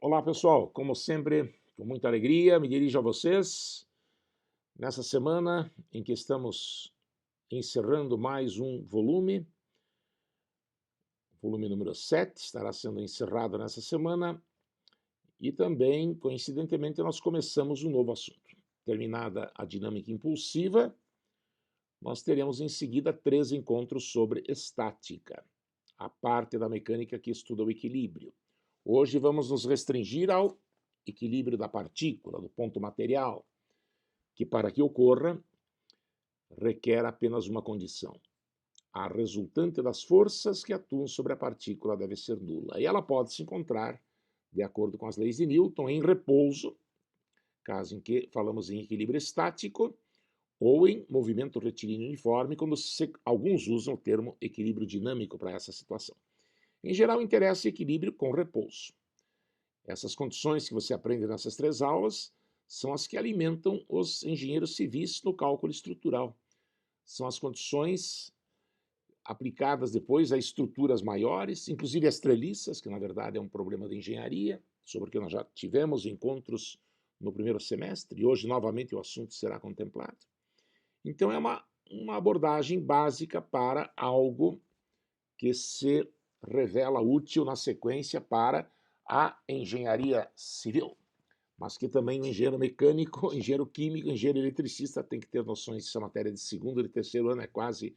Olá, pessoal. Como sempre, com muita alegria, me dirijo a vocês nessa semana em que estamos encerrando mais um volume. O volume número 7 estará sendo encerrado nessa semana e também, coincidentemente, nós começamos um novo assunto. Terminada a dinâmica impulsiva, nós teremos em seguida 3 encontros sobre estática, a parte da mecânica que estuda o equilíbrio. Hoje vamos nos restringir ao equilíbrio da partícula, do ponto material, que para que ocorra requer apenas uma condição. A resultante das forças que atuam sobre a partícula deve ser nula. E ela pode se encontrar, de acordo com as leis de Newton, em repouso, caso em que falamos em equilíbrio estático, ou em movimento retilíneo uniforme, quando alguns usam o termo equilíbrio dinâmico para essa situação. Em geral, interessa equilíbrio com repouso. Essas condições que você aprende nessas 3 aulas são as que alimentam os engenheiros civis no cálculo estrutural. São as condições aplicadas depois a estruturas maiores, inclusive as treliças, que na verdade é um problema de engenharia, sobre o que nós já tivemos encontros no primeiro semestre, e hoje novamente o assunto será contemplado. Então é uma abordagem básica para algo que se revela útil na sequência para a engenharia civil, mas que também o engenheiro mecânico, engenheiro químico, engenheiro eletricista tem que ter noções dessa matéria de segundo e terceiro ano, é quase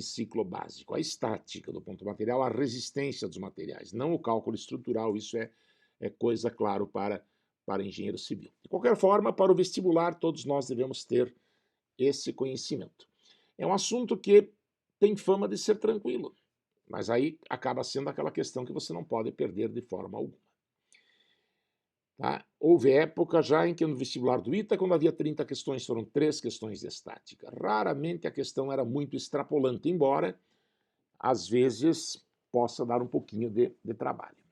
ciclo básico. A estática do ponto material, a resistência dos materiais, não o cálculo estrutural, isso é coisa, claro, para engenheiro civil. De qualquer forma, para o vestibular, todos nós devemos ter esse conhecimento. É um assunto que tem fama de ser tranquilo, mas aí acaba sendo aquela questão que você não pode perder de forma alguma. Tá? Houve época já em que no vestibular do ITA, quando havia 30 questões, foram 3 questões de estática. Raramente a questão era muito extrapolante, embora às vezes possa dar um pouquinho de trabalho.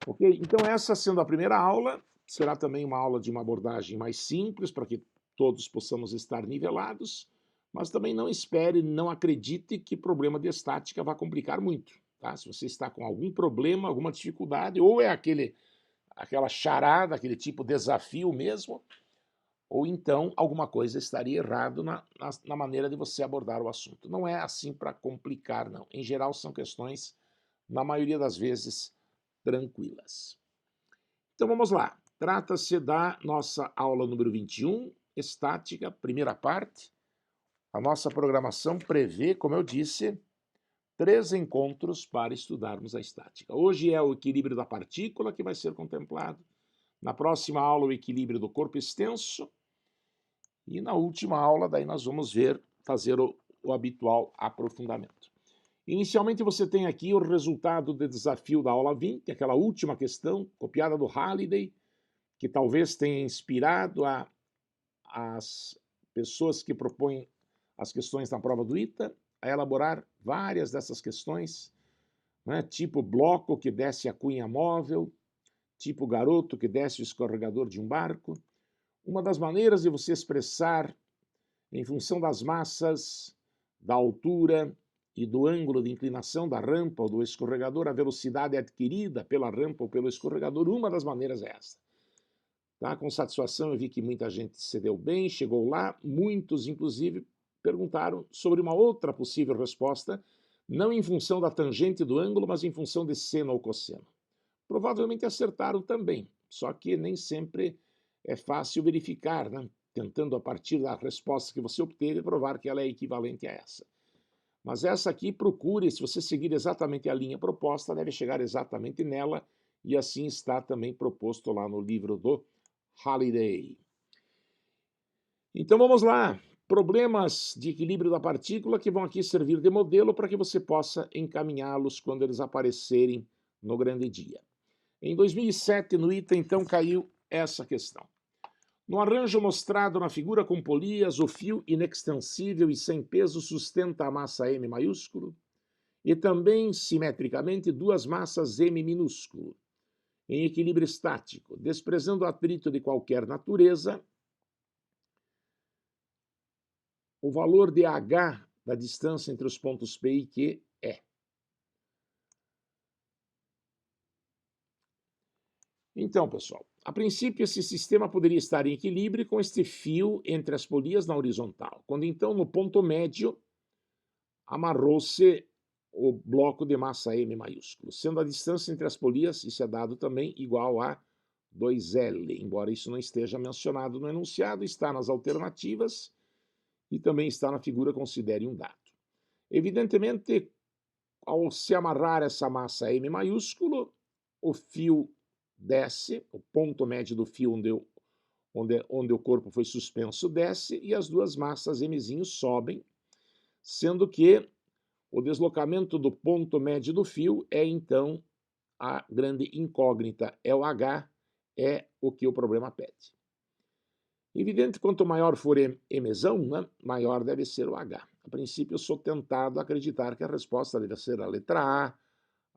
Ok? Então essa sendo a primeira aula, será também uma aula de uma abordagem mais simples, para que todos possamos estar nivelados, mas também não espere, não acredite que problema de estática vai complicar muito. Tá? Se você está com algum problema, alguma dificuldade, ou é aquela charada, aquele tipo de desafio mesmo, ou então alguma coisa estaria errado na maneira de você abordar o assunto. Não é assim para complicar, não. Em geral, são questões, na maioria das vezes, tranquilas. Então vamos lá. Trata-se da nossa aula número 21, estática, primeira parte. A nossa programação prevê, como eu disse, 3 encontros para estudarmos a estática. Hoje é o equilíbrio da partícula que vai ser contemplado. Na próxima aula, o equilíbrio do corpo extenso. E na última aula, daí nós vamos fazer o habitual aprofundamento. Inicialmente você tem aqui o resultado do desafio da aula 20, aquela última questão, copiada do Halliday, que talvez tenha inspirado as pessoas que propõem as questões na prova do ITA a elaborar várias dessas questões, né, tipo bloco que desce a cunha móvel, tipo garoto que desce o escorregador de um barco. Uma das maneiras de você expressar, em função das massas, da altura e do ângulo de inclinação da rampa ou do escorregador, a velocidade adquirida pela rampa ou pelo escorregador, uma das maneiras é essa. Tá? Com satisfação eu vi que muita gente se deu bem, chegou lá, muitos inclusive perguntaram sobre uma outra possível resposta, não em função da tangente do ângulo, mas em função de seno ou cosseno. Provavelmente acertaram também, só que nem sempre é fácil verificar, né? Tentando a partir da resposta que você obteve provar que ela é equivalente a essa. Mas essa aqui, procure, se você seguir exatamente a linha proposta, deve chegar exatamente nela, e assim está também proposto lá no livro do Halliday. Então vamos lá, problemas de equilíbrio da partícula que vão aqui servir de modelo para que você possa encaminhá-los quando eles aparecerem no grande dia. Em 2007, no ITA, então, caiu essa questão. No arranjo mostrado na figura com polias, o fio inextensível e sem peso sustenta a massa M maiúsculo e também, simetricamente, 2 massas M minúsculo, em equilíbrio estático, desprezando o atrito de qualquer natureza. O valor de H da distância entre os pontos P e Q é. Então, pessoal, a princípio esse sistema poderia estar em equilíbrio com este fio entre as polias na horizontal, quando então no ponto médio amarrou-se o bloco de massa M maiúsculo, sendo a distância entre as polias, isso é dado também, igual a 2L, embora isso não esteja mencionado no enunciado, está nas alternativas e também está na figura, considere um dado. Evidentemente, ao se amarrar essa massa M maiúsculo, o fio desce, o ponto médio do fio onde o corpo foi suspenso desce e as duas massas Mzinho sobem, sendo que o deslocamento do ponto médio do fio é, então, a grande incógnita. É o H, é o que o problema pede. Evidente, quanto maior for Mzão, né, maior deve ser o H. A princípio, eu sou tentado a acreditar que a resposta deve ser a letra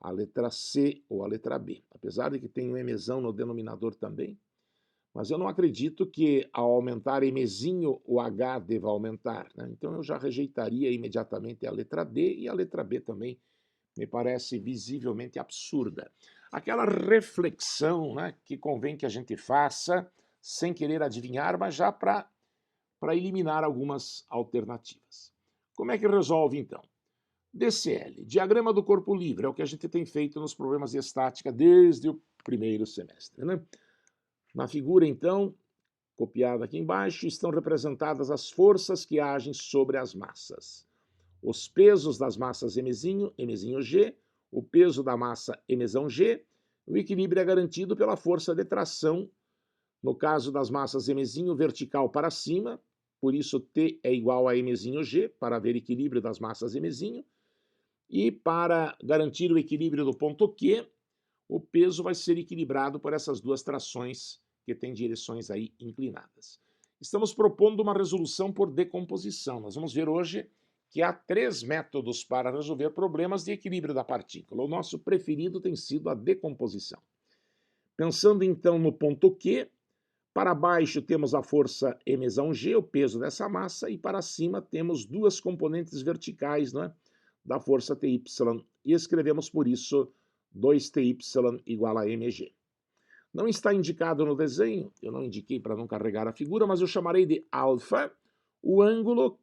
a letra C ou a letra B. Apesar de que tem um Mzão no denominador também, mas eu não acredito que ao aumentar Mzinho o H deva aumentar, né? Então eu já rejeitaria imediatamente a letra D e a letra B também me parece visivelmente absurda. Aquela reflexão, né, que convém que a gente faça sem querer adivinhar, mas já para eliminar algumas alternativas. Como é que resolve então? DCL, diagrama do corpo livre, é o que a gente tem feito nos problemas de estática desde o primeiro semestre, né? Na figura, então, copiada aqui embaixo, estão representadas as forças que agem sobre as massas. Os pesos das massas Mzinho G, o peso da massa Mzão G, o equilíbrio é garantido pela força de tração, no caso das massas Mzinho vertical para cima, por isso T é igual a Mzinho G, para haver equilíbrio das massas Mzinho, e para garantir o equilíbrio do ponto Q, o peso vai ser equilibrado por essas duas trações que têm direções aí inclinadas. Estamos propondo uma resolução por decomposição. Nós vamos ver hoje que há 3 métodos para resolver problemas de equilíbrio da partícula. O nosso preferido tem sido a decomposição. Pensando então no ponto Q, para baixo temos a força Mzão G, o peso dessa massa, e para cima temos duas componentes verticais, não é, da força Ty, e escrevemos por isso 2Ty igual a mg. Não está indicado no desenho, eu não indiquei para não carregar a figura, mas eu chamarei de alfa o ângulo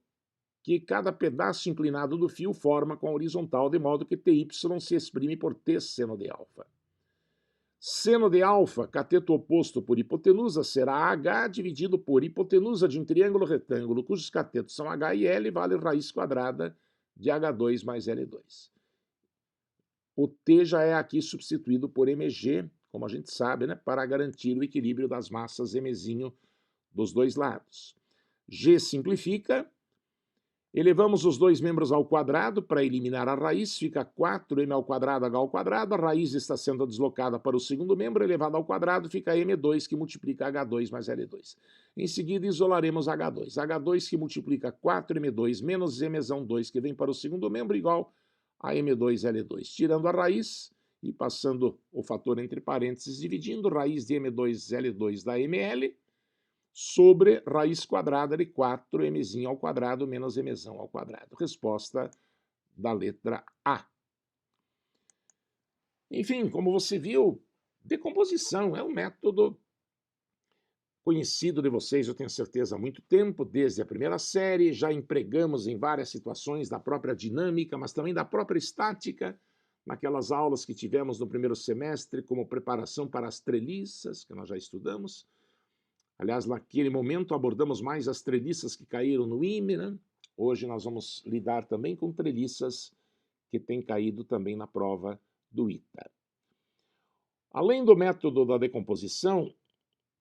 que cada pedaço inclinado do fio forma com a horizontal, de modo que Ty se exprime por T seno de alfa. Seno de alfa, cateto oposto por hipotenusa, será H dividido por hipotenusa de um triângulo retângulo, cujos catetos são H e L, vale raiz quadrada de H2 mais L2. O T já é aqui substituído por mg, como a gente sabe, né, para garantir o equilíbrio das massas Mzinho dos dois lados. G simplifica, elevamos os dois membros ao quadrado para eliminar a raiz, fica 4m ao quadrado H ao quadrado, a raiz está sendo deslocada para o segundo membro, elevado ao quadrado, fica m2 que multiplica H2 mais L2. Em seguida isolaremos H2. H2 que multiplica 4m2 menos Mzão 2 que vem para o segundo membro igual a M2L2. Tirando a raiz e passando o fator entre parênteses, dividindo, raiz de M2L2 dá ML, sobre raiz quadrada de 4mzinho ao quadrado menos mzão ao quadrado. Resposta da letra A. Enfim, como você viu, decomposição é um método conhecido de vocês, eu tenho certeza, há muito tempo, desde a primeira série, já empregamos em várias situações da própria dinâmica, mas também da própria estática, naquelas aulas que tivemos no primeiro semestre, como preparação para as treliças, que nós já estudamos. Aliás, naquele momento abordamos mais as treliças que caíram no IME, né? Hoje nós vamos lidar também com treliças que têm caído também na prova do ITA. Além do método da decomposição,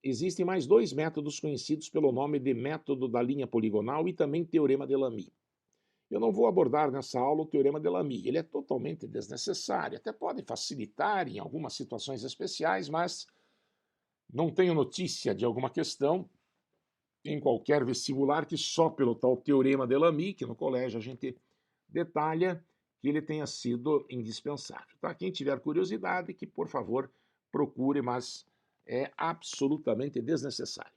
existem mais 2 métodos conhecidos pelo nome de método da linha poligonal e também teorema de Lamy. Eu não vou abordar nessa aula o teorema de Lamy, ele é totalmente desnecessário, até pode facilitar em algumas situações especiais, mas não tenho notícia de alguma questão em qualquer vestibular que só pelo tal teorema de Lamy, que no colégio a gente detalha, que ele tenha sido indispensável. Tá? Quem tiver curiosidade, que por favor procure, mas é absolutamente desnecessário.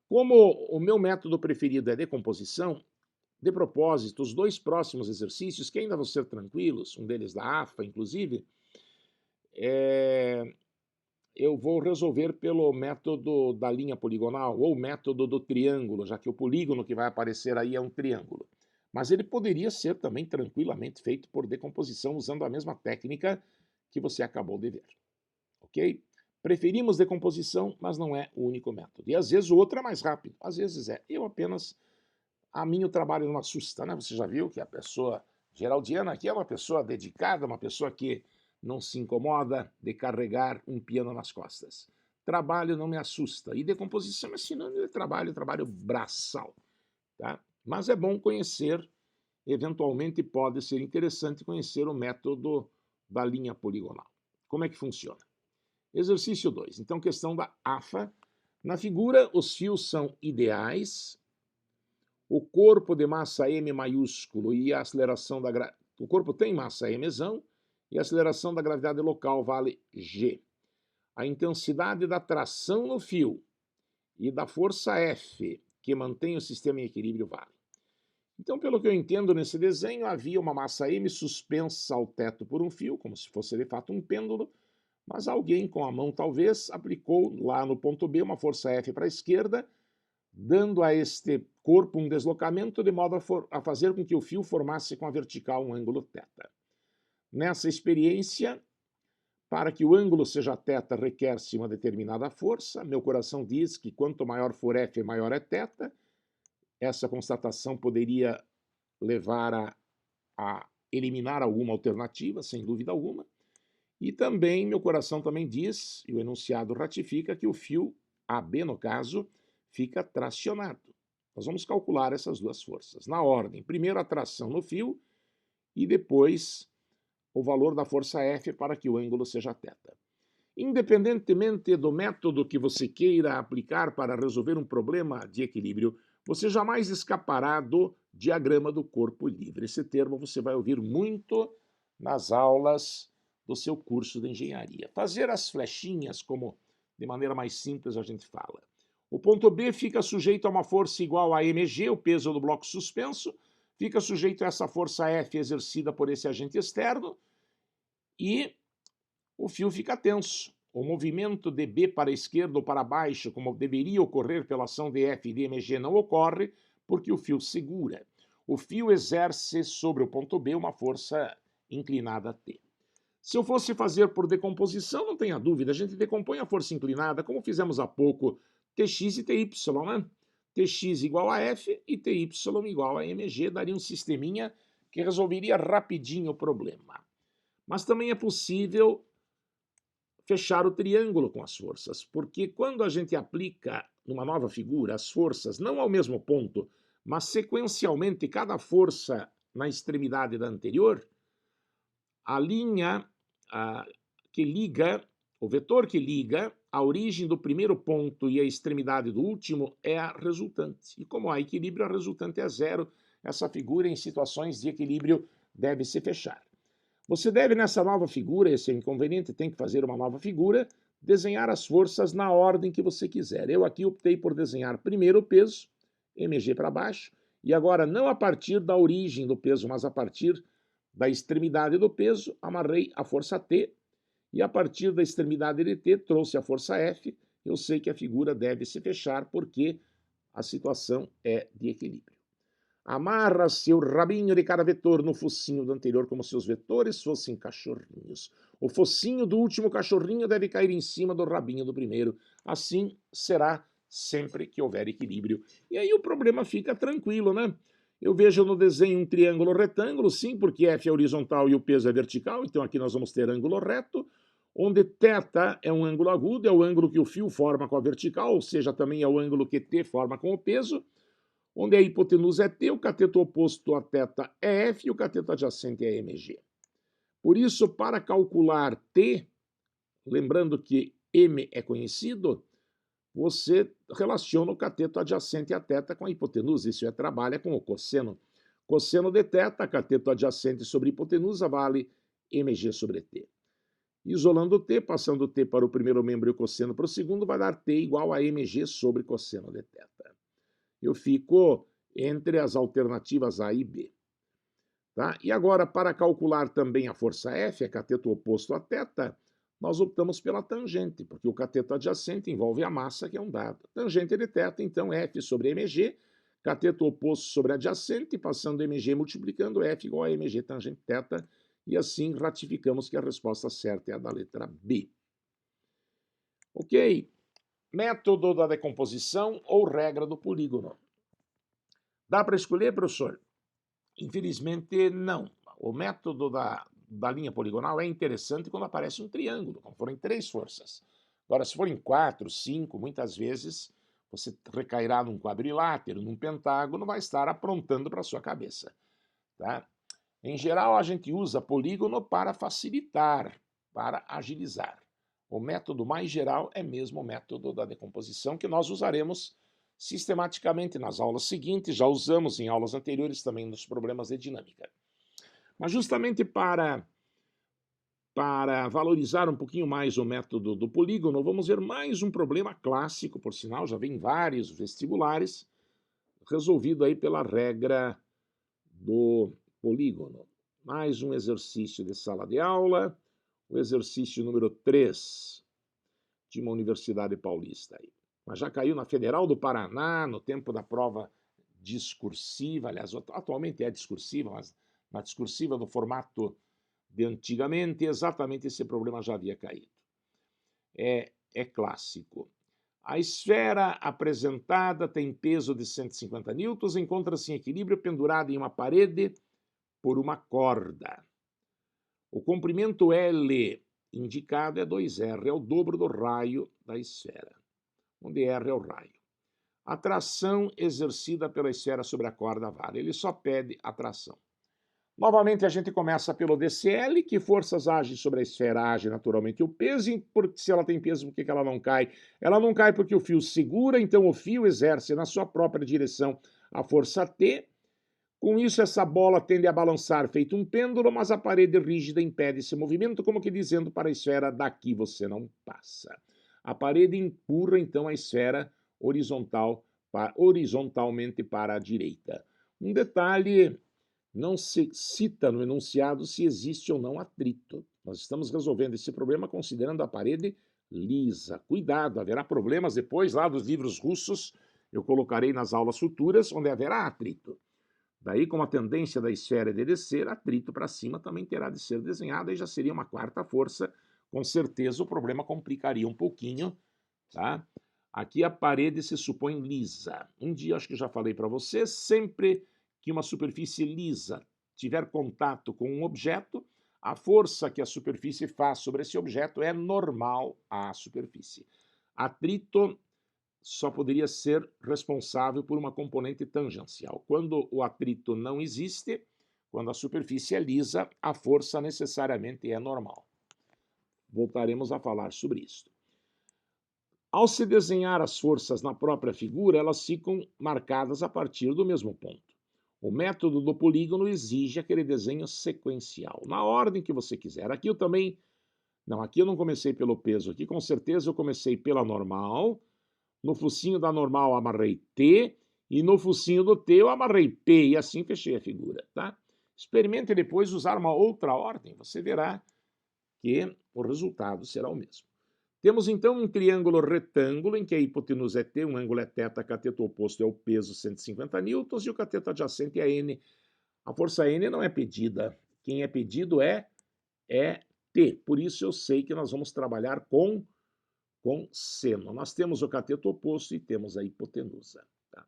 Como o meu método preferido é decomposição, de propósito, os 2 próximos exercícios, que ainda vão ser tranquilos, um deles da AFA, inclusive, eu vou resolver pelo método da linha poligonal ou método do triângulo, já que o polígono que vai aparecer aí é um triângulo. Mas ele poderia ser também tranquilamente feito por decomposição usando a mesma técnica que você acabou de ver. Ok? Preferimos decomposição, mas não é o único método. E às vezes o outro é mais rápido, às vezes é. A mim o trabalho não assusta, né? Você já viu que a pessoa geraldiana aqui é uma pessoa dedicada, uma pessoa que não se incomoda de carregar um piano nas costas. Trabalho não me assusta. E decomposição é sinônimo de trabalho, trabalho braçal. Tá? Mas é bom conhecer, eventualmente pode ser interessante conhecer o método da linha poligonal. Como é que funciona? Exercício 2. Então, questão da AFA. Na figura, os fios são ideais. O corpo de massa M maiúsculo e a aceleração da gravidade. O corpo tem massa Mzão e a aceleração da gravidade local vale G. A intensidade da tração no fio e da força F, que mantém o sistema em equilíbrio, vale. Então, pelo que eu entendo nesse desenho, havia uma massa M suspensa ao teto por um fio, como se fosse de fato um pêndulo, mas alguém com a mão talvez aplicou lá no ponto B uma força F para a esquerda, dando a este corpo um deslocamento de modo a fazer com que o fio formasse com a vertical um ângulo θ. Nessa experiência, para que o ângulo seja θ, requer-se uma determinada força. Meu coração diz que quanto maior for F, maior é θ. Essa constatação poderia levar a eliminar alguma alternativa, sem dúvida alguma. E também, meu coração também diz, e o enunciado ratifica, que o fio AB, no caso, fica tracionado. Nós vamos calcular essas duas forças. Na ordem, primeiro a tração no fio e depois o valor da força F para que o ângulo seja θ. Independentemente do método que você queira aplicar para resolver um problema de equilíbrio, você jamais escapará do diagrama do corpo livre. Esse termo você vai ouvir muito nas aulas do seu curso de engenharia. Fazer as flechinhas, como de maneira mais simples a gente fala. O ponto B fica sujeito a uma força igual a mg, o peso do bloco suspenso, fica sujeito a essa força F exercida por esse agente externo e o fio fica tenso. O movimento de B para a esquerda ou para baixo, como deveria ocorrer pela ação de F e de mg, não ocorre porque o fio segura. O fio exerce sobre o ponto B uma força inclinada T. Se eu fosse fazer por decomposição, não tenha dúvida, a gente decompõe a força inclinada, como fizemos há pouco, Tx e Ty, né? Tx igual a F e Ty igual a mg, daria um sisteminha que resolveria rapidinho o problema. Mas também é possível fechar o triângulo com as forças, porque quando a gente aplica numa nova figura as forças, não ao mesmo ponto, mas sequencialmente cada força na extremidade da anterior, a linha que liga, o vetor que liga a origem do primeiro ponto e a extremidade do último é a resultante. E como há equilíbrio, a resultante é zero. Essa figura em situações de equilíbrio deve se fechar. Você deve, nessa nova figura, esse é inconveniente, tem que fazer uma nova figura, desenhar as forças na ordem que você quiser. Eu aqui optei por desenhar primeiro o peso, mg para baixo, e agora não a partir da origem do peso, mas a partir da extremidade do peso, amarrei a força T, e a partir da extremidade de T trouxe a força F. Eu sei que a figura deve se fechar porque a situação é de equilíbrio. Amarra seu rabinho de cada vetor no focinho do anterior como se os vetores fossem cachorrinhos. O focinho do último cachorrinho deve cair em cima do rabinho do primeiro. Assim será sempre que houver equilíbrio. E aí o problema fica tranquilo, né? Eu vejo no desenho um triângulo retângulo, sim, porque F é horizontal e o peso é vertical, então aqui nós vamos ter ângulo reto, onde θ é um ângulo agudo, é o ângulo que o fio forma com a vertical, ou seja, também é o ângulo que T forma com o peso, onde a hipotenusa é T, o cateto oposto a θ é F e o cateto adjacente é mg. Por isso, para calcular T, lembrando que M é conhecido, você relaciona o cateto adjacente a θ com a hipotenusa, isso trabalha com o cosseno. Cosseno de θ, cateto adjacente sobre hipotenusa, vale mg sobre T. Isolando T, passando T para o primeiro membro e o cosseno para o segundo, vai dar T igual a mg sobre cosseno de θ. Eu fico entre as alternativas A e B. Tá? E agora, para calcular também a força F, é cateto oposto a θ, nós optamos pela tangente, porque o cateto adjacente envolve a massa, que é um dado. Tangente de θ, então, F sobre mg, cateto oposto sobre adjacente, passando mg multiplicando, F igual a mg tangente θ, e assim ratificamos que a resposta certa é a da letra B. Ok? Método da decomposição ou regra do polígono. Dá para escolher, professor? Infelizmente, não. O método da linha poligonal é interessante quando aparece um triângulo, quando forem 3 forças. Agora, se forem 4, 5, muitas vezes você recairá num quadrilátero, num pentágono, vai estar aprontando para a sua cabeça. Tá? Em geral, a gente usa polígono para facilitar, para agilizar. O método mais geral é mesmo o método da decomposição, que nós usaremos sistematicamente nas aulas seguintes, já usamos em aulas anteriores também nos problemas de dinâmica. Mas justamente para valorizar um pouquinho mais o método do polígono, vamos ver mais um problema clássico, por sinal, já vem vários vestibulares, resolvido aí pela regra do polígono. Mais um exercício de sala de aula, o exercício número 3 de uma universidade paulista aí. Mas já caiu na Federal do Paraná, no tempo da prova discursiva, aliás, atualmente é discursiva, mas na discursiva no formato de antigamente, exatamente esse problema já havia caído. É clássico. A esfera apresentada tem peso de 150 newtons, encontra-se em equilíbrio pendurada em uma parede por uma corda. O comprimento L indicado é 2R, é o dobro do raio da esfera, onde R é o raio. A tração exercida pela esfera sobre a corda vale. Ele só pede a tração. Novamente, a gente começa pelo DCL, que forças agem sobre a esfera, age naturalmente o peso, e se ela tem peso, por que ela não cai? Ela não cai porque o fio segura, então o fio exerce na sua própria direção a força T. Com isso, essa bola tende a balançar feito um pêndulo, mas a parede rígida impede esse movimento, como que dizendo para a esfera, daqui você não passa. A parede empurra, então, a esfera horizontalmente para a direita. Um detalhe, não se cita no enunciado se existe ou não atrito. Nós estamos resolvendo esse problema considerando a parede lisa. Cuidado, haverá problemas depois, lá dos livros russos, eu colocarei nas aulas futuras, onde haverá atrito. Daí, como a tendência da esfera é de descer, atrito para cima também terá de ser desenhada e já seria uma quarta força. Com certeza o problema complicaria um pouquinho, tá? Aqui a parede se supõe lisa. Um dia, acho que já falei para você, sempre que uma superfície lisa tiver contato com um objeto, a força que a superfície faz sobre esse objeto é normal à superfície. Atrito só poderia ser responsável por uma componente tangencial. Quando o atrito não existe, quando a superfície é lisa, a força necessariamente é normal. Voltaremos a falar sobre isso. Ao se desenhar as forças na própria figura, elas ficam marcadas a partir do mesmo ponto. O método do polígono exige aquele desenho sequencial, na ordem que você quiser. Aqui eu também... Não, aqui eu não comecei pelo peso. Aqui com certeza eu comecei pela normal. No focinho da normal amarrei T, e no focinho do T eu amarrei P, e assim fechei a figura, tá? Experimente depois usar uma outra ordem, você verá que o resultado será o mesmo. Temos então um triângulo retângulo em que a hipotenusa é T, um ângulo é θ, cateto oposto é o peso 150 newtons e o cateto adjacente é N. A força N não é pedida, quem é pedido é T. Por isso eu sei que nós vamos trabalhar com seno. Nós temos o cateto oposto e temos a hipotenusa. Tá?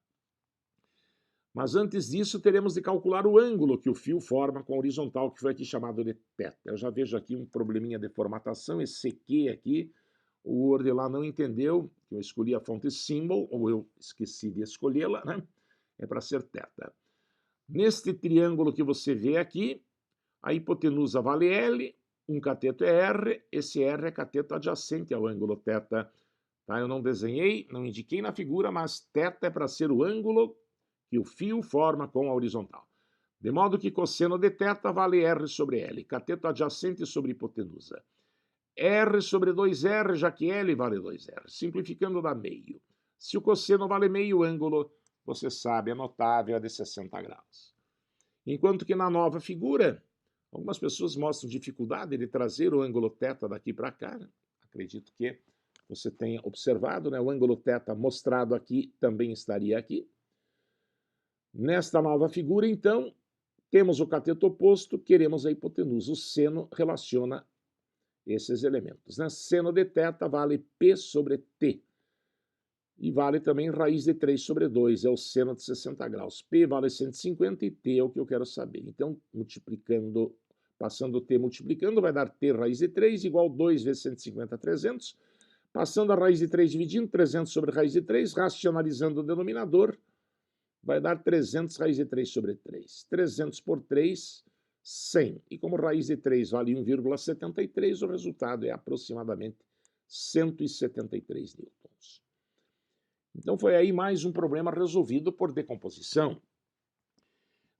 Mas antes disso, teremos de calcular o ângulo que o fio forma com a horizontal, que foi aqui chamado de θ. Eu já vejo aqui um probleminha de formatação, esse Q aqui, o Word lá não entendeu, que eu escolhi a fonte symbol, ou eu esqueci de escolhê-la, né? É para ser θ. Neste triângulo que você vê aqui, a hipotenusa vale L, um cateto é R, esse R é cateto adjacente ao ângulo θ. Tá? Eu não desenhei, não indiquei na figura, mas θ é para ser o ângulo que o fio forma com a horizontal. De modo que cosseno de θ vale R sobre L, cateto adjacente sobre hipotenusa. R sobre 2R, já que L vale 2R. Simplificando dá meio. Se o cosseno vale meio, o ângulo, você sabe, é notável, é de 60 graus. Enquanto que na nova figura, Algumas pessoas mostram dificuldade de trazer o ângulo θ daqui para cá, né? Acredito que você tenha observado, né? O ângulo θ mostrado aqui também estaria aqui. Nesta nova figura, então, temos o cateto oposto, queremos a hipotenusa. O seno relaciona esses elementos, né? Seno de θ vale P sobre T. E vale também raiz de 3 sobre 2, é o seno de 60 graus. P vale 150 e T é o que eu quero saber. Então, multiplicando, passando T multiplicando, vai dar T raiz de 3 igual 2 vezes 150, 300. Passando a raiz de 3 dividindo, 300 sobre raiz de 3, racionalizando o denominador, vai dar 300 raiz de 3 sobre 3. 300 por 3, 100. E como raiz de 3 vale 1,73, o resultado é aproximadamente 173 newtons. Então foi aí mais um problema resolvido por decomposição.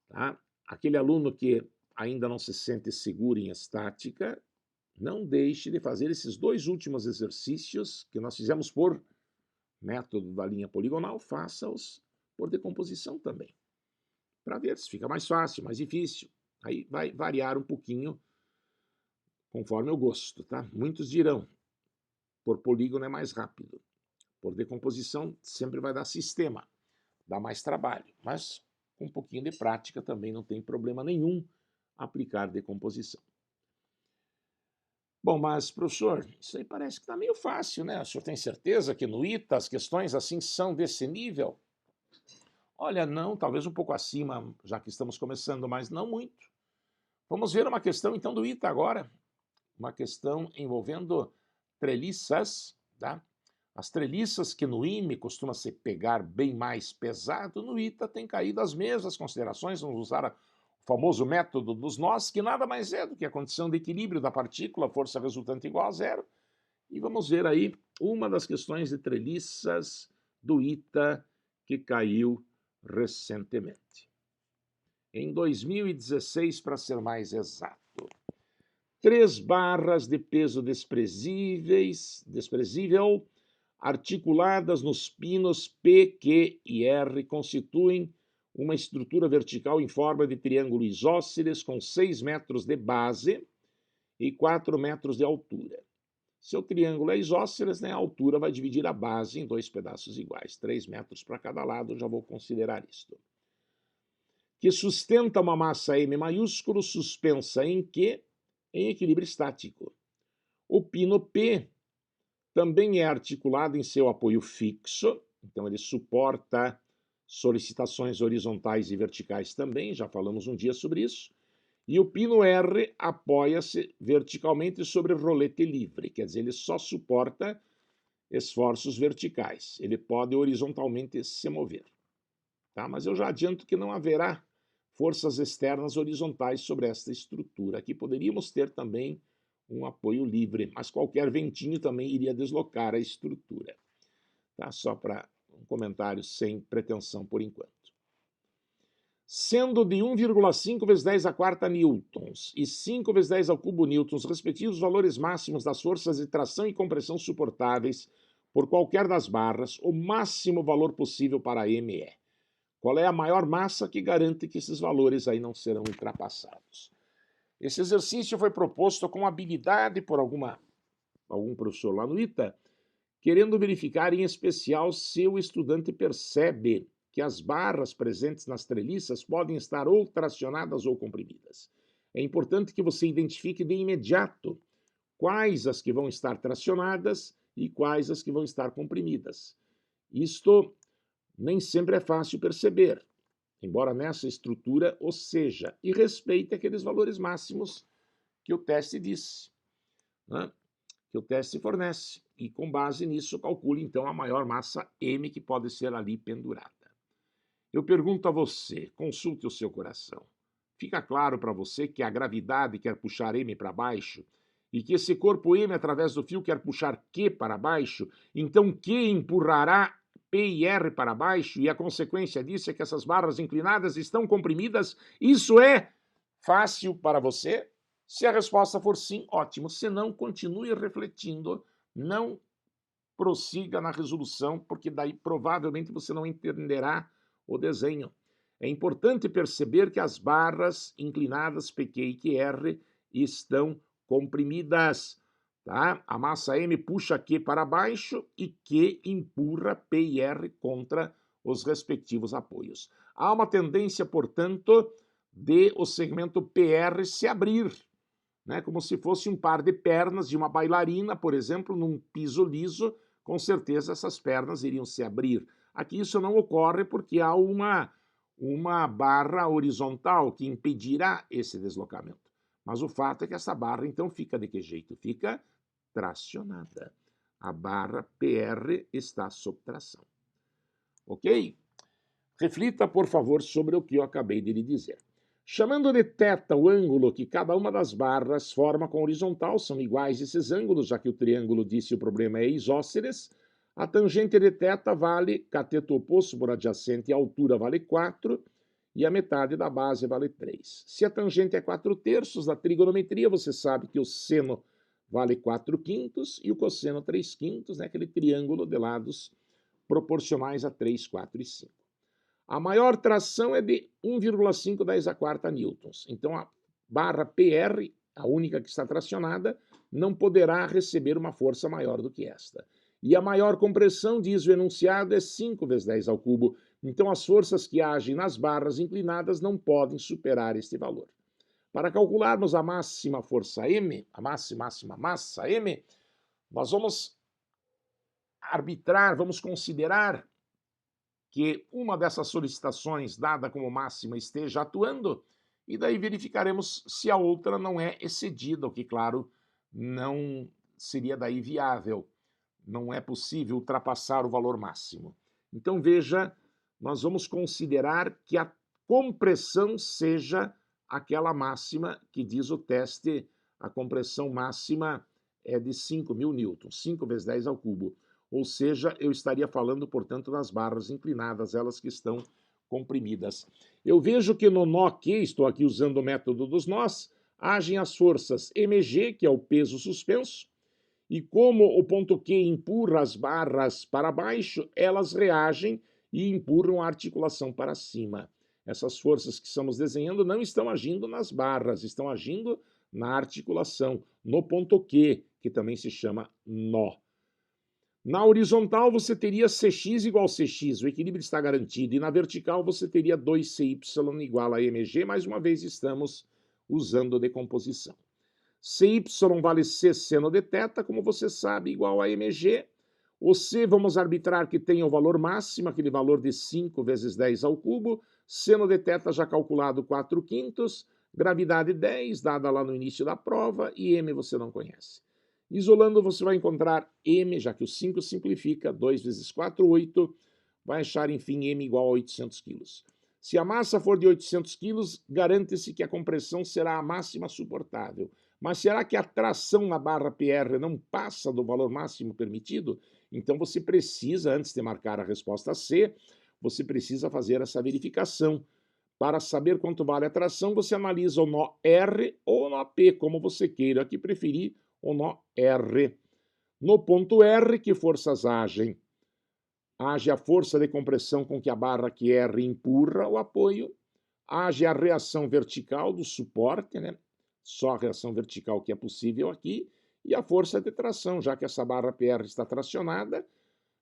Tá? Aquele aluno que ainda não se sente seguro em estática, não deixe de fazer esses dois últimos exercícios que nós fizemos por método da linha poligonal, faça-os por decomposição também, para ver se fica mais fácil, mais difícil. Aí vai variar um pouquinho conforme o gosto, tá? Muitos dirão, por polígono é mais rápido. Por decomposição, sempre vai dar sistema, dá mais trabalho, mas com um pouquinho de prática também não tem problema nenhum aplicar decomposição. Bom, mas, professor, isso aí parece que está meio fácil, né? O senhor tem certeza que no ITA as questões assim são desse nível? Olha, não, talvez um pouco acima, já que estamos começando, mas não muito. Vamos ver uma questão, então, do ITA agora. Uma questão envolvendo treliças, tá? As treliças que no IME costuma se pegar bem mais pesado, no ITA tem caído as mesmas considerações, vamos usar o famoso método dos nós, que nada mais é do que a condição de equilíbrio da partícula, força resultante igual a zero, e vamos ver aí uma das questões de treliças do ITA que caiu recentemente. Em 2016, para ser mais exato. 3 barras de peso desprezível, articuladas nos pinos P, Q e R, constituem uma estrutura vertical em forma de triângulo isósceles com 6 metros de base e 4 metros de altura. Se o triângulo é isósceles, né, a altura vai dividir a base em 2 pedaços iguais, 3 metros para cada lado, já vou considerar isto. Que sustenta uma massa M maiúsculo suspensa em Q, em equilíbrio estático. O pino P também é articulado em seu apoio fixo, então ele suporta solicitações horizontais e verticais também, já falamos um dia sobre isso. E o pino R apoia-se verticalmente sobre rolete livre, quer dizer, ele só suporta esforços verticais, ele pode horizontalmente se mover. Tá? Mas eu já adianto que não haverá forças externas horizontais sobre esta estrutura. Aqui poderíamos ter também um apoio livre, mas qualquer ventinho também iria deslocar a estrutura. Tá? Só para um comentário sem pretensão por enquanto. Sendo de 1,5 vezes 10 a quarta newtons e 5 vezes 10 ao cubo newtons, respectivos valores máximos das forças de tração e compressão suportáveis por qualquer das barras, o máximo valor possível para M é. Qual é a maior massa que garante que esses valores aí não serão ultrapassados? Esse exercício foi proposto com habilidade por algum professor lá no ITA, querendo verificar em especial se o estudante percebe que as barras presentes nas treliças podem estar ou tracionadas ou comprimidas. É importante que você identifique de imediato quais as que vão estar tracionadas e quais as que vão estar comprimidas. Isto nem sempre é fácil perceber, embora nessa estrutura o seja, e respeite aqueles valores máximos que o teste diz, né? Que o teste fornece, e com base nisso calcule então a maior massa M que pode ser ali pendurada. Eu pergunto a você, consulte o seu coração. Fica claro para você que a gravidade quer puxar M para baixo e que esse corpo M através do fio quer puxar Q para baixo, então Q empurrará P e R para baixo, e a consequência disso é que essas barras inclinadas estão comprimidas. Isso é fácil para você? Se a resposta for sim, ótimo. Se não, continue refletindo, não prossiga na resolução, porque daí provavelmente você não entenderá o desenho. É importante perceber que as barras inclinadas PQ e QR estão comprimidas. Tá? A massa M puxa Q para baixo e Q empurra P e R contra os respectivos apoios. Há uma tendência, portanto, de o segmento PR se abrir, né? Como se fosse um par de pernas de uma bailarina, por exemplo, num piso liso, com certeza essas pernas iriam se abrir. Aqui isso não ocorre porque há uma barra horizontal que impedirá esse deslocamento. Mas o fato é que essa barra, então, fica de que jeito? Fica tracionada. A barra PR está sob tração. Ok? Reflita, por favor, sobre o que eu acabei de lhe dizer. Chamando de θ o ângulo que cada uma das barras forma com a horizontal, são iguais esses ângulos, já que o triângulo disse o problema é isósceles, a tangente de θ vale cateto oposto por adjacente e a altura vale 4, e a metade da base vale 3. Se a tangente é 4/3 da trigonometria, você sabe que o seno vale 4/5 e o cosseno 3/5, né, aquele triângulo de lados proporcionais a 3, 4 e 5. A maior tração é de 1,5 10 a quarta newtons. Então, a barra PR, a única que está tracionada, não poderá receber uma força maior do que esta. E a maior compressão, diz o enunciado, é 5 vezes 10 ao cubo. Então, as forças que agem nas barras inclinadas não podem superar este valor. Para calcularmos a máxima força M, a máxima massa M, nós vamos arbitrar, vamos considerar que uma dessas solicitações dada como máxima esteja atuando, e daí verificaremos se a outra não é excedida, o que, claro, não seria daí viável. Não é possível ultrapassar o valor máximo. Então, veja, nós vamos considerar que a compressão seja aquela máxima que diz o teste, a compressão máxima é de 5.000 newtons, 5 vezes 10 ao cubo. Ou seja, eu estaria falando, portanto, das barras inclinadas, elas que estão comprimidas. Eu vejo que no nó Q, estou aqui usando o método dos nós, agem as forças mg, que é o peso suspenso, e como o ponto Q empurra as barras para baixo, elas reagem e empurram a articulação para cima. Essas forças que estamos desenhando não estão agindo nas barras, estão agindo na articulação, no ponto Q, que também se chama nó. Na horizontal, você teria Cx igual a Cx, o equilíbrio está garantido. E na vertical, você teria 2Cy igual a mg. Mais uma vez, estamos usando decomposição. Cy vale C seno de θ, como você sabe, igual a mg. O C, vamos arbitrar que tem o valor máximo, aquele valor de 5 vezes 10 ao cubo. Seno de θ já calculado 4/5. Gravidade 10, dada lá no início da prova. E M você não conhece. Isolando, você vai encontrar M, já que o 5 simplifica, 2 vezes 4, 8, vai achar, enfim, M igual a 800 kg. Se a massa for de 800 kg, garante-se que a compressão será a máxima suportável. Mas será que a tração na barra PR não passa do valor máximo permitido? Então você precisa, antes de marcar a resposta C, você precisa fazer essa verificação. Para saber quanto vale a tração, você analisa o nó R ou o nó P, como você queira. Aqui preferi o nó R. No ponto R, que forças agem? Age a força de compressão com que a barra QR empurra o apoio, age a reação vertical do suporte, né? Só a reação vertical que é possível aqui, e a força de tração, já que essa barra PR está tracionada,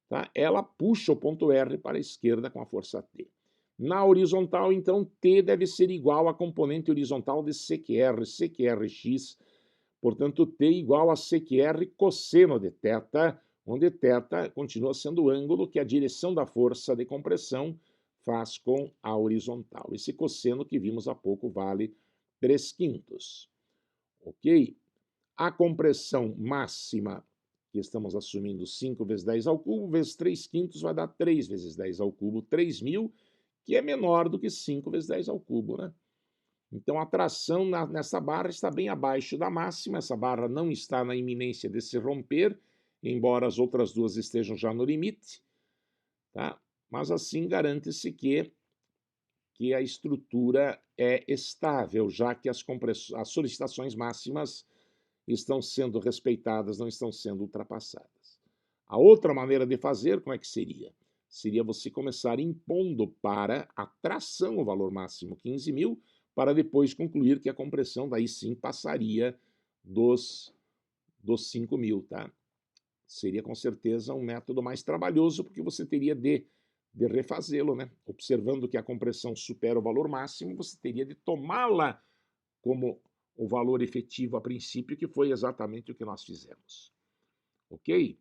tá? Ela puxa o ponto R para a esquerda com a força T. Na horizontal, então, T deve ser igual à componente horizontal de CQR, CQRX. Portanto, T igual a CQR cosseno de θ, onde θ continua sendo o ângulo que a direção da força de compressão faz com a horizontal. Esse cosseno que vimos há pouco vale 3/5. Ok? A compressão máxima, que estamos assumindo 5 vezes 10 ao cubo, vezes 3/5 vai dar 3 vezes 10 ao cubo, 3.000, que é menor do que 5 vezes 10 ao cubo, né? Então, a tração nessa barra está bem abaixo da máxima, essa barra não está na iminência de se romper, embora as outras duas estejam já no limite, tá? Mas assim garante-se que a estrutura é estável, já que as solicitações máximas estão sendo respeitadas, não estão sendo ultrapassadas. A outra maneira de fazer, como é que seria? seria você começar impondo para a tração o valor máximo 15.000, para depois concluir que a compressão daí sim passaria dos 5.000, tá? Seria com certeza um método mais trabalhoso, porque você teria de refazê-lo, né? Observando que a compressão supera o valor máximo, você teria de tomá-la como o valor efetivo a princípio, que foi exatamente o que nós fizemos. Ok?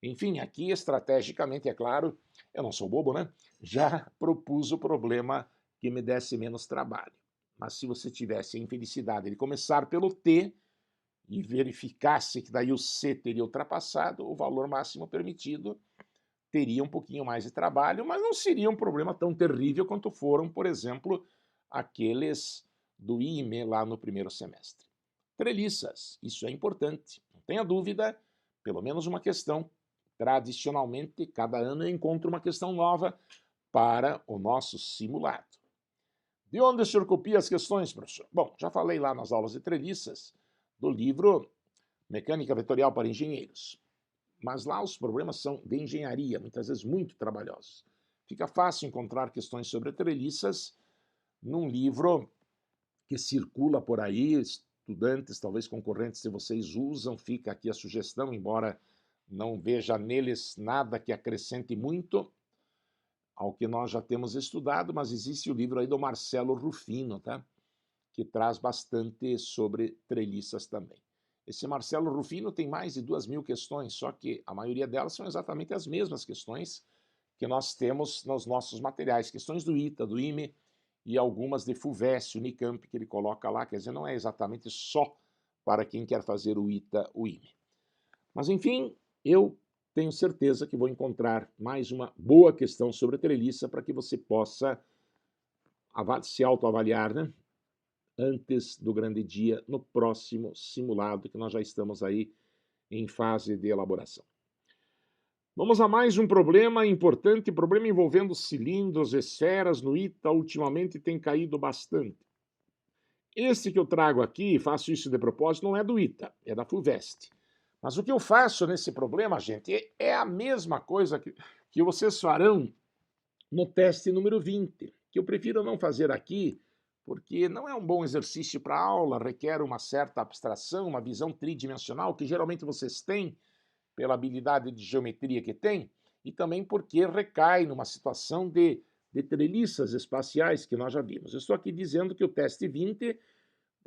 Enfim, aqui estrategicamente, é claro, eu não sou bobo, né? Já propus o problema que me desse menos trabalho. Mas se você tivesse a infelicidade de começar pelo T e verificasse que daí o C teria ultrapassado, o valor máximo permitido teria um pouquinho mais de trabalho, mas não seria um problema tão terrível quanto foram, por exemplo, aqueles do IME lá no primeiro semestre. Treliças, isso é importante, não tenha dúvida, pelo menos uma questão. Tradicionalmente, cada ano eu encontro uma questão nova para o nosso simulado. De onde o senhor copia as questões, professor? Bom, já falei lá nas aulas de treliças do livro Mecânica Vetorial para Engenheiros. Mas lá os problemas são de engenharia, muitas vezes muito trabalhosos. Fica fácil encontrar questões sobre treliças num livro que circula por aí, estudantes, talvez concorrentes de vocês usam, fica aqui a sugestão, embora não veja neles nada que acrescente muito ao que nós já temos estudado, mas existe o livro aí do Marcelo Rufino, tá? Que traz bastante sobre treliças também. Esse Marcelo Rufino tem mais de 2.000 questões, só que a maioria delas são exatamente as mesmas questões que nós temos nos nossos materiais, questões do ITA, do IME e algumas de FUVEST, Unicamp, que ele coloca lá, quer dizer, não é exatamente só para quem quer fazer o ITA, o IME. Mas, enfim, eu tenho certeza que vou encontrar mais uma boa questão sobre a treliça para que você possa se autoavaliar, né? Antes do grande dia, no próximo simulado, que nós já estamos aí em fase de elaboração. Vamos a mais um problema importante, problema envolvendo cilindros, esferas no ITA, ultimamente tem caído bastante. Esse que eu trago aqui, faço isso de propósito, não é do ITA, é da FUVEST. Mas o que eu faço nesse problema, gente, é a mesma coisa que vocês farão no teste número 20, que eu prefiro não fazer aqui, porque não é um bom exercício para aula, requer uma certa abstração, uma visão tridimensional, que geralmente vocês têm pela habilidade de geometria que têm, e também porque recai numa situação de treliças espaciais que nós já vimos. Eu estou aqui dizendo que o teste 20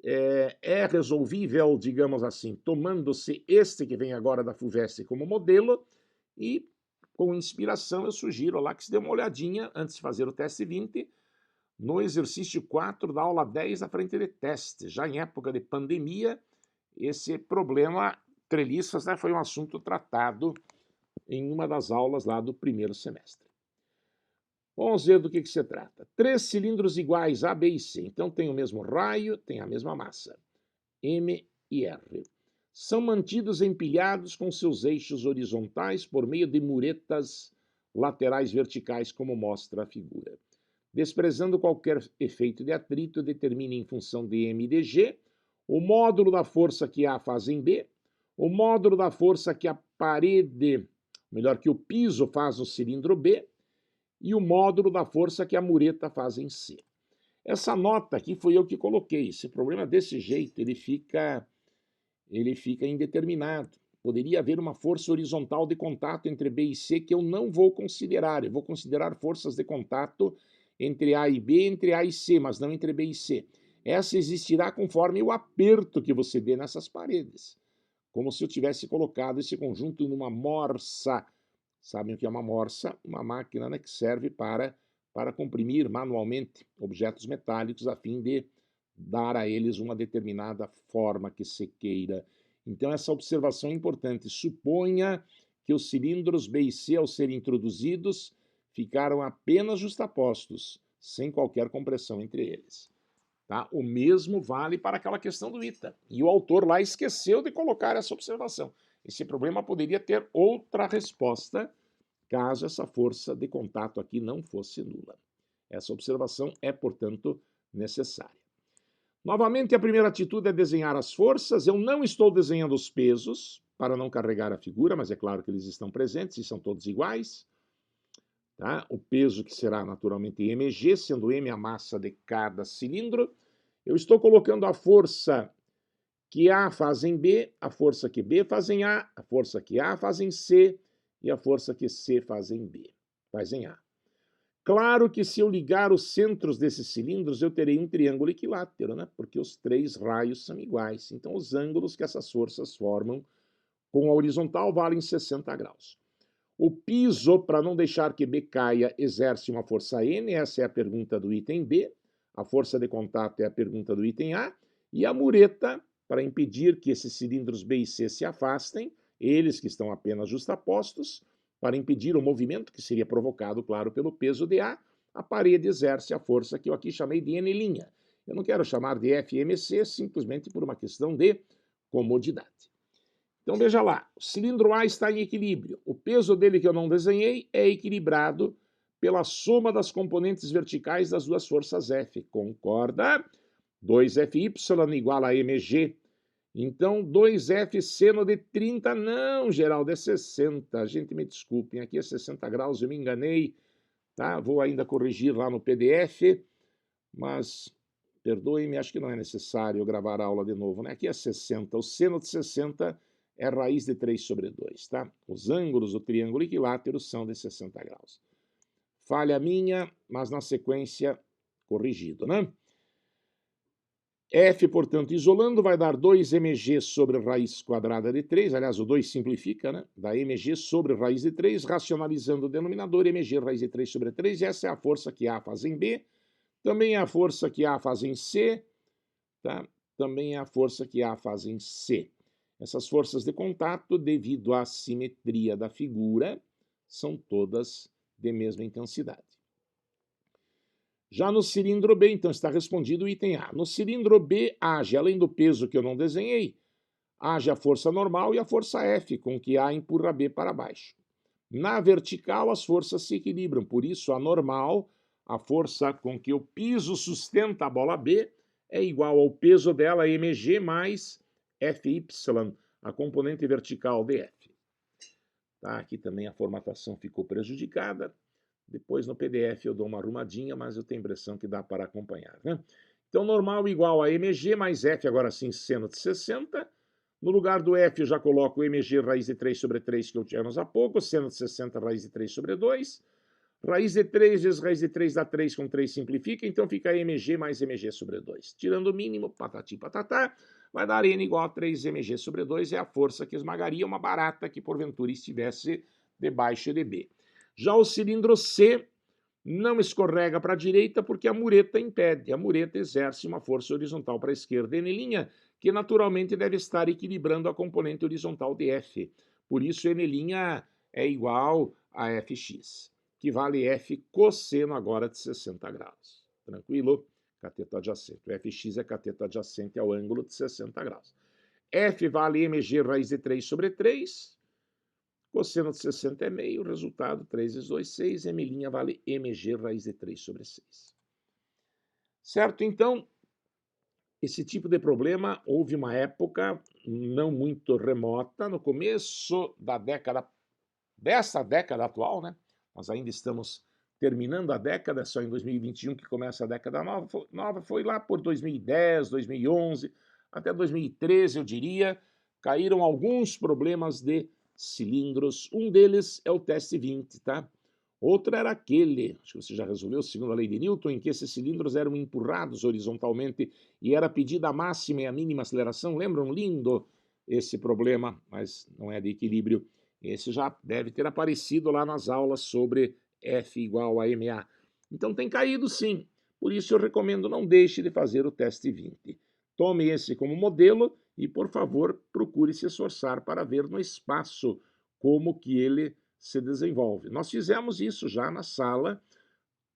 é resolvível, digamos assim, tomando-se este que vem agora da FUVEST como modelo, e com inspiração eu sugiro lá que se dê uma olhadinha antes de fazer o teste 20, no exercício 4 da aula 10 da frente de teste. Já em época de pandemia, esse problema treliças, né, foi um assunto tratado em uma das aulas lá do primeiro semestre. Vamos ver do que se trata. 3 cilindros iguais, A, B e C. Então tem o mesmo raio, tem a mesma massa, M e R. São mantidos empilhados com seus eixos horizontais por meio de muretas laterais verticais, como mostra a figura. Desprezando qualquer efeito de atrito, determine em função de M e de G o módulo da força que A faz em B, o módulo da força que a parede, melhor, que o piso faz no cilindro B, e o módulo da força que a mureta faz em C. Essa nota aqui foi eu que coloquei. Esse problema desse jeito, ele fica indeterminado. Poderia haver uma força horizontal de contato entre B e C que eu não vou considerar. Eu vou considerar forças de contato entre A e B, entre A e C, mas não entre B e C. Essa existirá conforme o aperto que você dê nessas paredes. Como se eu tivesse colocado esse conjunto numa morsa. Sabem o que é uma morsa? Uma máquina, né, que serve para comprimir manualmente objetos metálicos a fim de dar a eles uma determinada forma que se queira. Então essa observação é importante. Suponha que os cilindros B e C, ao serem introduzidos, ficaram apenas justapostos, sem qualquer compressão entre eles. Tá? O mesmo vale para aquela questão do ITA. E o autor lá esqueceu de colocar essa observação. Esse problema poderia ter outra resposta caso essa força de contato aqui não fosse nula. Essa observação é, portanto, necessária. Novamente, a primeira atitude é desenhar as forças. Eu não estou desenhando os pesos para não carregar a figura, mas é claro que eles estão presentes e são todos iguais. tá? O peso que será naturalmente mg, sendo m a massa de cada cilindro. Eu estou colocando a força que A faz em B, a força que B faz em A, a força que A faz em C e a força que C faz em B, faz em A. Claro que se eu ligar os centros desses cilindros, eu terei um triângulo equilátero, né? Porque os três raios são iguais. Então, os ângulos que essas forças formam com a horizontal valem 60 graus. O piso, para não deixar que B caia, exerce uma força N, essa é a pergunta do item B. A força de contato é a pergunta do item A. E a mureta, para impedir que esses cilindros B e C se afastem, eles que estão apenas justapostos, para impedir o movimento que seria provocado, claro, pelo peso de a parede exerce a força que eu aqui chamei de N'. Eu não quero chamar de FMC simplesmente por uma questão de comodidade. Então veja lá, o cilindro A está em equilíbrio. O peso dele que eu não desenhei é equilibrado pela soma das componentes verticais das duas forças F. Concorda? 2Fy igual a mg. Então, 2F seno de 30, não, Geraldo, é 60. Gente, me desculpem, aqui é 60 graus, eu me enganei, tá? Vou ainda corrigir lá no PDF, mas perdoe-me, acho que não é necessário eu gravar a aula de novo, né? Aqui é 60. O seno de 60 é raiz de 3 sobre 2, tá? Os ângulos do triângulo equilátero são de 60 graus. Falha minha, mas na sequência corrigido, né? F, portanto, isolando, vai dar 2mg sobre raiz quadrada de 3. Aliás, o 2 simplifica, né? Dá mg sobre raiz de 3, racionalizando o denominador, mg raiz de 3 sobre 3. E essa é a força que A faz em B. Também é a força que A faz em C. Tá? Também é a força que A faz em C. Essas forças de contato, devido à simetria da figura, são todas de mesma intensidade. Já no cilindro B, então, está respondido o item A. No cilindro B, age, além do peso que eu não desenhei, age a força normal e a força F, com que A empurra B para baixo. Na vertical, as forças se equilibram, por isso a normal, a força com que o piso sustenta a bola B, é igual ao peso dela, mg, mais Fy, a componente vertical de F. Tá, aqui também a formatação ficou prejudicada. Depois no PDF eu dou uma arrumadinha, mas eu tenho a impressão que dá para acompanhar, né? Então, normal igual a mg mais F, agora sim, seno de 60. No lugar do F eu já coloco o mg raiz de 3 sobre 3 que eu tinha há pouco, seno de 60 raiz de 3 sobre 2. Raiz de 3 vezes raiz de 3 dá 3, com 3 simplifica, então fica mg mais mg sobre 2. Tirando o mínimo, patati patatá, vai dar n igual a 3 mg sobre 2, é a força que esmagaria uma barata que porventura estivesse debaixo de B. Já o cilindro C não escorrega para a direita porque a mureta impede. A mureta exerce uma força horizontal para a esquerda, N', que naturalmente deve estar equilibrando a componente horizontal de F. Por isso, N' é igual a Fx, que vale F cosseno agora de 60 graus. Tranquilo? Cateto adjacente. O Fx é cateto adjacente ao ângulo de 60 graus. F vale mg raiz de 3 sobre 3. Cosseno de 60 é meio, resultado 3 vezes 2, 6. M' vale mg raiz de 3 sobre 6. Certo? Então, esse tipo de problema houve uma época não muito remota, no começo da dessa década atual, né? Nós ainda estamos terminando a década, só em 2021 que começa a década nova, foi lá por 2010, 2011, até 2013, eu diria, caíram alguns problemas de cilindros. Um deles é o teste 20, tá? Outro era aquele, acho que você já resolveu, segundo a lei de Newton, em que esses cilindros eram empurrados horizontalmente e era pedida a máxima e a mínima aceleração. Lembram? Lindo esse problema, mas não é de equilíbrio. Esse já deve ter aparecido lá nas aulas sobre F igual a MA. Então tem caído sim. Por isso eu recomendo não deixe de fazer o teste 20. Tome esse como modelo e, por favor, procure se esforçar para ver no espaço como que ele se desenvolve. Nós fizemos isso já na sala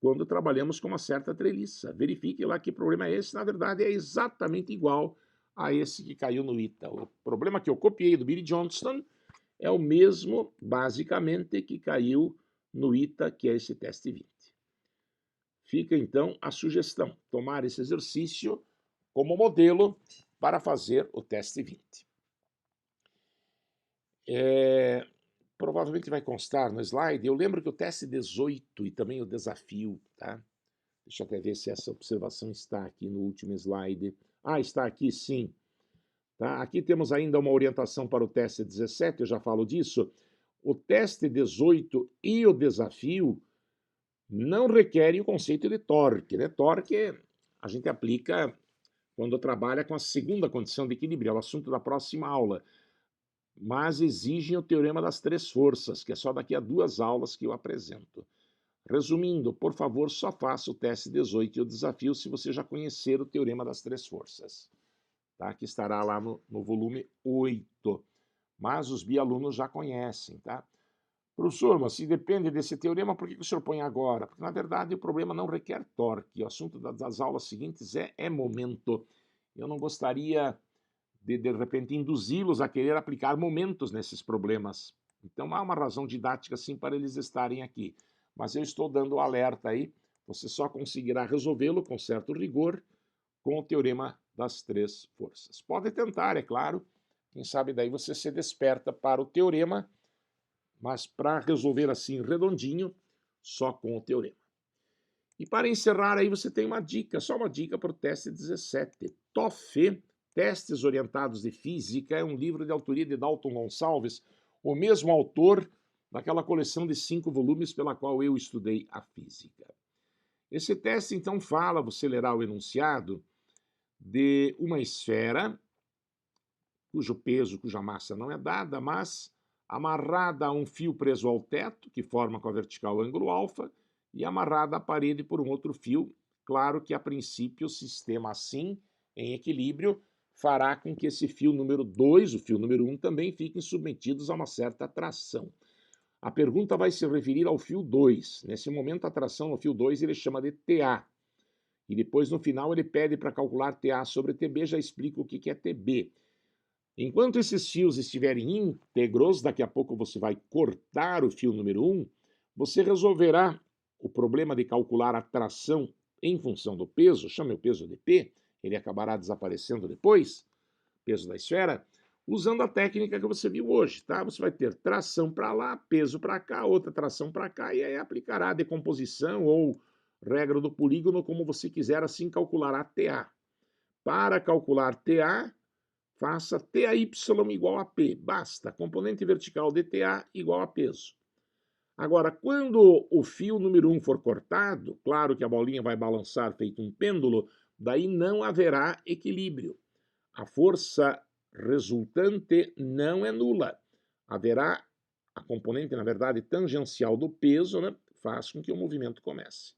quando trabalhamos com uma certa treliça. Verifique lá que problema é esse. Na verdade, é exatamente igual a esse que caiu no ITA. O problema que eu copiei do Billy Johnston é o mesmo, basicamente, que caiu no ITA, que é esse teste 20. Fica, então, a sugestão, tomar esse exercício como modelo para fazer o teste 20. Provavelmente provavelmente vai constar no slide. Eu lembro que o teste 18 e também o desafio, tá? Deixa eu até ver se essa observação está aqui no último slide. Ah, está aqui sim. Tá? Aqui temos ainda uma orientação para o teste 17, eu já falo disso. O teste 18 e o desafio não requerem o conceito de torque, né? Torque a gente aplica quando trabalha com a segunda condição de equilíbrio, é o assunto da próxima aula. Mas exigem o teorema das três forças, que é só daqui a 2 aulas que eu apresento. Resumindo, por favor, só faça o teste 18 e o desafio se você já conhecer o teorema das três forças, tá? Que estará lá no volume 8. Mas os bialunos já conhecem, tá? Professor, mas se depende desse teorema, por que o senhor põe agora? Porque, na verdade, o problema não requer torque. O assunto das aulas seguintes é momento. Eu não gostaria de repente, induzi-los a querer aplicar momentos nesses problemas. Então, há uma razão didática, sim, para eles estarem aqui. Mas eu estou dando o alerta aí, você só conseguirá resolvê-lo com certo rigor com o teorema das três forças. Pode tentar, é claro. Quem sabe daí você se desperta para o teorema, mas para resolver assim redondinho, só com o teorema. E para encerrar aí você tem uma dica, só uma dica para o teste 17. TOEFL, Testes Orientados de Física, é um livro de autoria de Dalton Gonçalves, o mesmo autor daquela coleção de 5 volumes pela qual eu estudei a física. Esse teste então fala, você lerá o enunciado, de uma esfera cujo peso, cuja massa não é dada, mas amarrada a um fio preso ao teto, que forma com a vertical ângulo alfa, e amarrada à parede por um outro fio. Claro que, a princípio, o sistema assim, em equilíbrio, fará com que esse fio número 2, o fio número 1, também fiquem submetidos a uma certa atração. A pergunta vai se referir ao fio 2. Nesse momento, a atração no fio 2 ele chama de TA. E depois, no final, ele pede para calcular TA sobre TB, já explico o que é TB. Enquanto esses fios estiverem íntegros, daqui a pouco você vai cortar o fio número 1, você resolverá o problema de calcular a tração em função do peso, chame o peso de P, ele acabará desaparecendo depois, peso da esfera, usando a técnica que você viu hoje, tá? Você vai ter tração para lá, peso para cá, outra tração para cá, e aí aplicará a decomposição ou regra do polígono, como você quiser, assim calculará TA. Para calcular TA, faça TAY igual a P, basta, componente vertical de TA igual a peso. Agora, quando o fio número 1 for cortado, claro que a bolinha vai balançar feito um pêndulo, daí não haverá equilíbrio. A força resultante não é nula. Haverá a componente, na verdade, tangencial do peso, né, faz com que o movimento comece.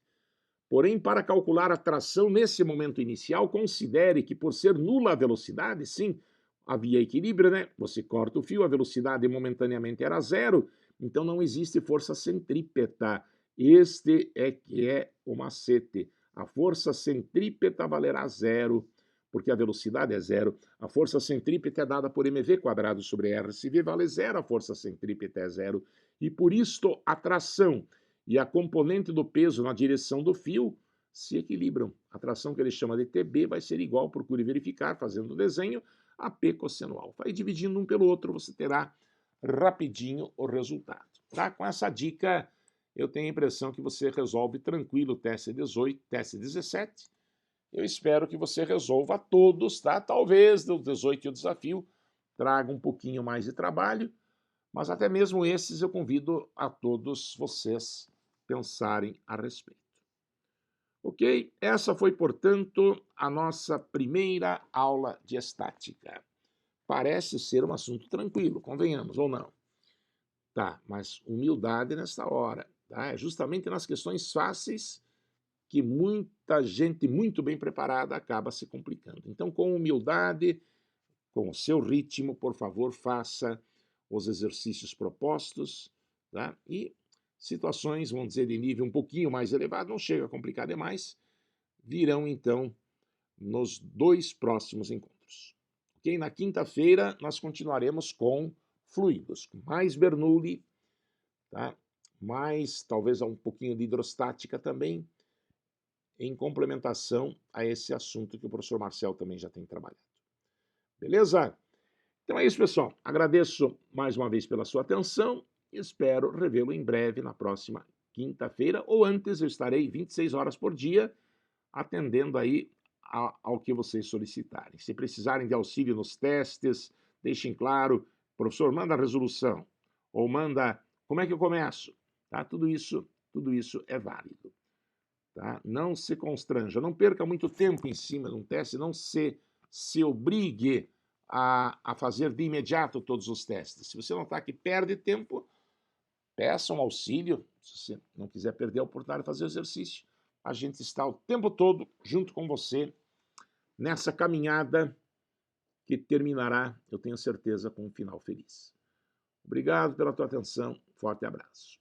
Porém, para calcular a tração nesse momento inicial, considere que, por ser nula a velocidade, sim, havia equilíbrio, né? Você corta o fio, a velocidade momentaneamente era zero, então não existe força centrípeta. Este é que é o macete. A força centrípeta valerá zero, porque a velocidade é zero. A força centrípeta é dada por mv quadrado sobre r. Se v vale zero, a força centrípeta é zero. E por isto, a tração e a componente do peso na direção do fio se equilibram. A tração que ele chama de TB vai ser igual, procure verificar, fazendo o desenho, a P cosseno alfa. E dividindo um pelo outro, você terá rapidinho o resultado. Tá? Com essa dica, eu tenho a impressão que você resolve tranquilo o teste 18, teste 17. Eu espero que você resolva todos, tá? Talvez o 18 e o desafio traga um pouquinho mais de trabalho, mas até mesmo esses eu convido a todos vocês pensarem a respeito. Ok? Essa foi, portanto, a nossa primeira aula de estática. Parece ser um assunto tranquilo, convenhamos, ou não? Tá, mas humildade nessa hora. Tá? É justamente nas questões fáceis que muita gente muito bem preparada acaba se complicando. Então, com humildade, com o seu ritmo, por favor, faça os exercícios propostos, tá? E situações, vamos dizer, de nível um pouquinho mais elevado, não chega a complicar demais, virão então nos 2 próximos encontros. Ok? Na quinta-feira nós continuaremos com fluidos, com mais Bernoulli, tá? Mais talvez um pouquinho de hidrostática também, em complementação a esse assunto que o professor Marcel também já tem trabalhado. Beleza? Então é isso, pessoal. Agradeço mais uma vez pela sua atenção e espero revê-lo em breve na próxima quinta-feira, ou antes eu estarei 26 horas por dia atendendo aí ao que vocês solicitarem. Se precisarem de auxílio nos testes, deixem claro, professor, manda a resolução, ou manda, como é que eu começo? Tá? Tudo isso é válido. Tá? Não se constranja, não perca muito tempo em cima de um teste, não se obrigue a fazer de imediato todos os testes. Se você notar que perde tempo, peça um auxílio, se você não quiser perder a oportunidade de fazer o exercício. A gente está o tempo todo junto com você nessa caminhada que terminará, eu tenho certeza, com um final feliz. Obrigado pela tua atenção, forte abraço.